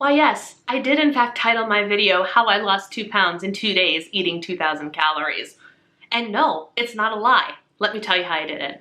Why yes, I did in fact title my video How I Lost 2 Pounds in 2 Days Eating 2,000 Calories. And no, it's not a lie. Let me tell you how I did it.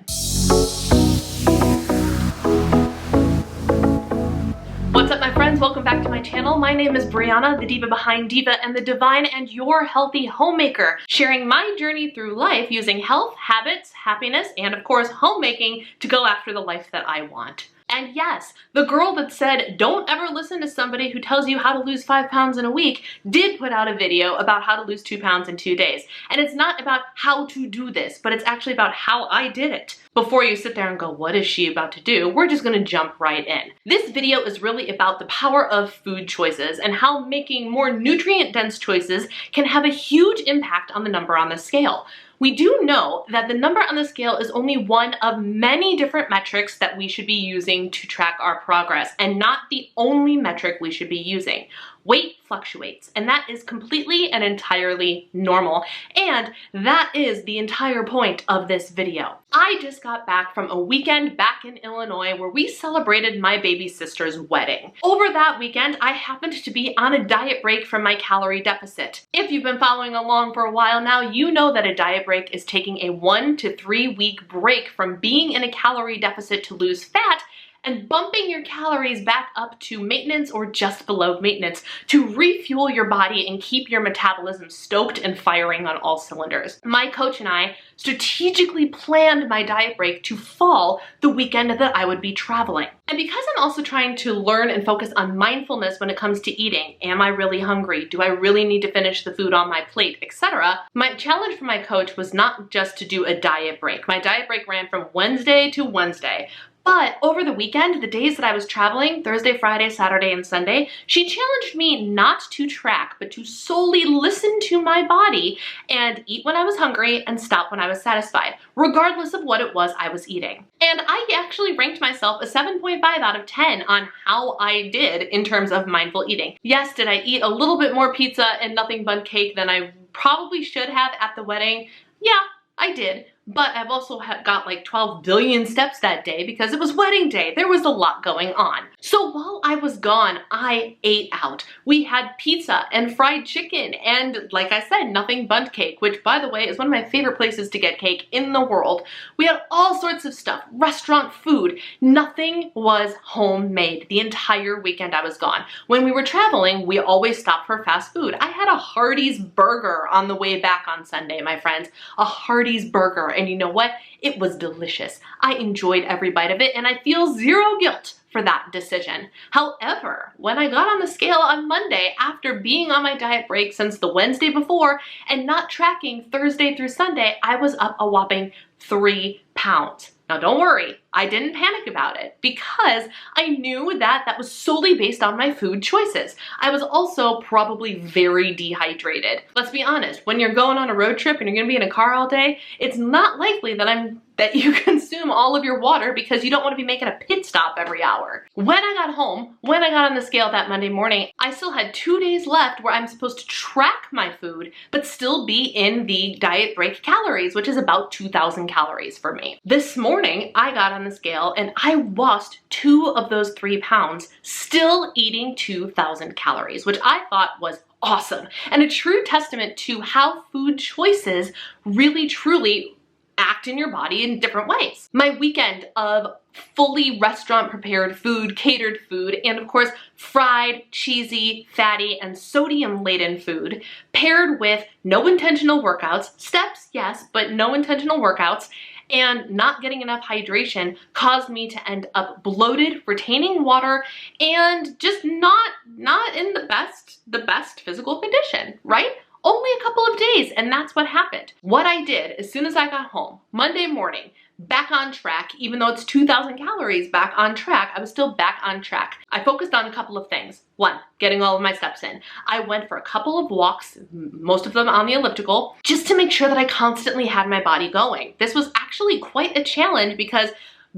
What's up my friends? Welcome back to my channel. My name is Brianna, the diva behind Diva and the Divine and your healthy homemaker, sharing my journey through life using health, habits, happiness, and of course homemaking to go after the life that I want. And yes, the girl that said, don't ever listen to somebody who tells you how to lose 5 pounds in a week did put out a video about how to lose 2 pounds in 2 days. And it's not about how to do this, but it's actually about how I did it. Before you sit there and go, what is she about to do? We're just gonna jump right in. This video is really about the power of food choices and how making more nutrient-dense choices can have a huge impact on the number on the scale. We do know that the number on the scale is only one of many different metrics that we should be using to track our progress, and not the only metric we should be using. Weight fluctuates, and that is completely and entirely normal, and that is the entire point of this video. I just got back from a weekend back in Illinois where we celebrated my baby sister's wedding. Over that weekend, I happened to be on a diet break from my calorie deficit. If you've been following along for a while now, you know that a diet break is taking a 1 to 3 week break from being in a calorie deficit to lose fat and bumping your calories back up to maintenance or just below maintenance to refuel your body and keep your metabolism stoked and firing on all cylinders. My coach and I strategically planned my diet break to fall the weekend that I would be traveling. And because I'm also trying to learn and focus on mindfulness when it comes to eating, am I really hungry? Do I really need to finish the food on my plate, etc.? My challenge for my coach was not just to do a diet break. My diet break ran from Wednesday to Wednesday. But over the weekend, the days that I was traveling, Thursday, Friday, Saturday, and Sunday, she challenged me not to track, but to solely listen to my body and eat when I was hungry and stop when I was satisfied, regardless of what it was I was eating. And I actually ranked myself a 7.5 out of 10 on how I did in terms of mindful eating. Yes, did I eat a little bit more pizza and nothing but cake than I probably should have at the wedding? Yeah, I did. But I've also got like 12 billion steps that day because it was wedding day. There was a lot going on. So while I was gone, I ate out. We had pizza and fried chicken and, like I said, nothing but cake, which by the way is one of my favorite places to get cake in the world. We had all sorts of stuff, restaurant food. Nothing was homemade the entire weekend I was gone. When we were traveling, we always stopped for fast food. I had a Hardee's burger on the way back on Sunday, my friends. A Hardee's burger. And you know what? It was delicious. I enjoyed every bite of it and I feel zero guilt for that decision. However, when I got on the scale on Monday after being on my diet break since the Wednesday before and not tracking Thursday through Sunday, I was up a whopping 3 pounds. Now don't worry, I didn't panic about it because I knew that that was solely based on my food choices. I was also probably very dehydrated. Let's be honest, when you're going on a road trip and you're gonna be in a car all day, it's not likely that you consume all of your water because you don't want to be making a pit stop every hour. When I got home, when I got on the scale that Monday morning, I still had 2 days left where I'm supposed to track my food, but still be in the diet break calories, which is about 2,000 calories for me. This morning, I got on the scale and I lost 2 of those 3 pounds, still eating 2,000 calories, which I thought was awesome and a true testament to how food choices really truly act in your body in different ways. My weekend of fully restaurant prepared food, catered food, and of course fried, cheesy, fatty, and sodium laden food paired with no intentional workouts, steps yes, but no intentional workouts, and not getting enough hydration caused me to end up bloated, retaining water, and just not in the best physical condition, right? Only a couple of days, and that's what happened. What I did as soon as I got home, Monday morning, back on track, even though it's 2,000 calories back on track, I was still back on track. I focused on a couple of things. One, getting all of my steps in. I went for a couple of walks, most of them on the elliptical, just to make sure that I constantly had my body going. This was actually quite a challenge because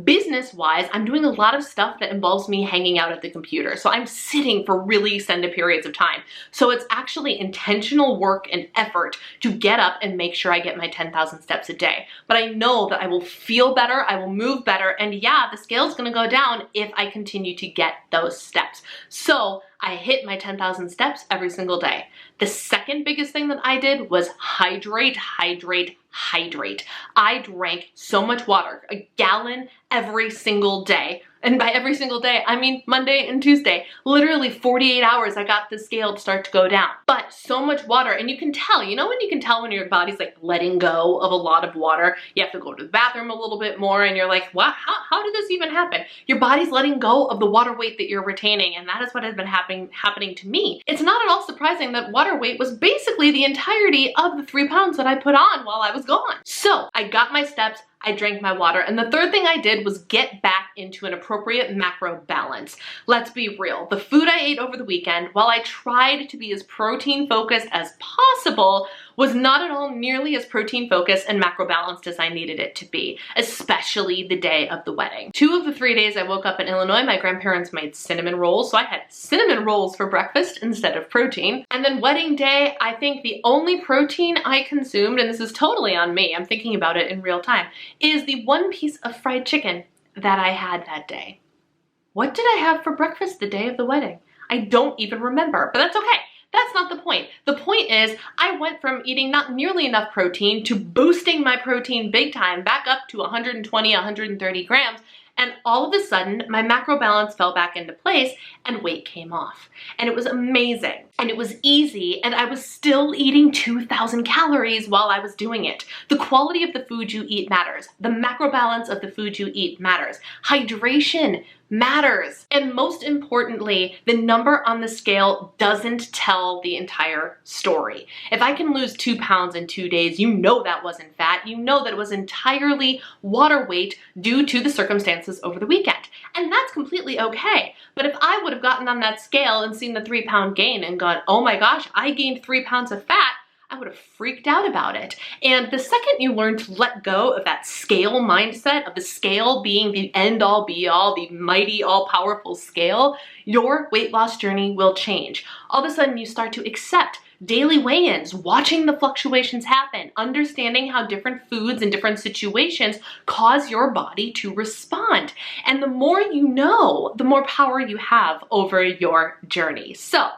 business-wise, I'm doing a lot of stuff that involves me hanging out at the computer. So I'm sitting for really extended periods of time. So it's actually intentional work and effort to get up and make sure I get my 10,000 steps a day. But I know that I will feel better, I will move better, and yeah, the scale's gonna go down if I continue to get those steps. So I hit my 10,000 steps every single day. The second biggest thing that I did was hydrate, hydrate, hydrate. I drank so much water, a gallon every single day. And by every single day, I mean Monday and Tuesday. Literally 48 hours, I got the scale to start to go down. But so much water, and you can tell, you know when you can tell when your body's like letting go of a lot of water? You have to go to the bathroom a little bit more, and you're like, what? How did this even happen? Your body's letting go of the water weight that you're retaining, and that is what has been happening to me. It's not at all surprising that water weight was basically the entirety of the 3 pounds that I put on while I was gone. So I got my steps, I drank my water, and the third thing I did was get back into an appropriate macro balance. Let's be real. The food I ate over the weekend, while I tried to be as protein focused as possible, was not at all nearly as protein focused and macro balanced as I needed it to be, especially the day of the wedding. 2 of the 3 days I woke up in Illinois, my grandparents made cinnamon rolls, so I had cinnamon rolls for breakfast instead of protein. And then wedding day, I think the only protein I consumed, and this is totally on me, I'm thinking about it in real time, is the 1 piece of fried chicken that I had that day. What did I have for breakfast the day of the wedding? I don't even remember, but that's okay. That's not the point. The point is I went from eating not nearly enough protein to boosting my protein big time back up to 120, 130 grams. And all of a sudden, my macro balance fell back into place and weight came off. And it was amazing. And it was easy. And I was still eating 2,000 calories while I was doing it. The quality of the food you eat matters. The macro balance of the food you eat matters. Hydration matters. And most importantly, the number on the scale doesn't tell the entire story. If I can lose 2 pounds in 2 days, you know that wasn't fat. You know that it was entirely water weight due to the circumstances over the weekend. And that's completely okay. But if I would have gotten on that scale and seen the 3 pound gain and gone, oh my gosh, I gained 3 pounds of fat, I would have freaked out about it. And the second you learn to let go of that scale mindset, of the scale being the end all be all, the mighty all powerful scale, your weight loss journey will change. All of a sudden you start to accept daily weigh-ins, watching the fluctuations happen, understanding how different foods and different situations cause your body to respond. And the more you know, the more power you have over your journey. So,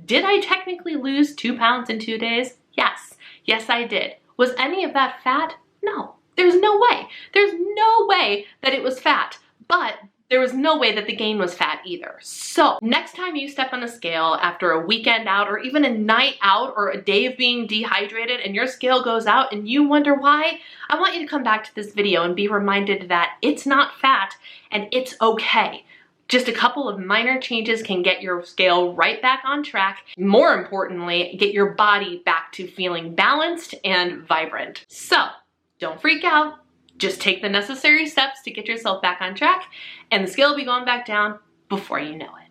did I technically lose 2 pounds in 2 days? Yes. Yes, I did. Was any of that fat? No. There's no way. There's no way that it was fat. But there was no way that the gain was fat either. So next time you step on the scale after a weekend out or even a night out or a day of being dehydrated and your scale goes out and you wonder why, I want you to come back to this video and be reminded that it's not fat and it's okay. Just a couple of minor changes can get your scale right back on track. More importantly, get your body back to feeling balanced and vibrant. So don't freak out. Just take the necessary steps to get yourself back on track and the scale will be going back down before you know it.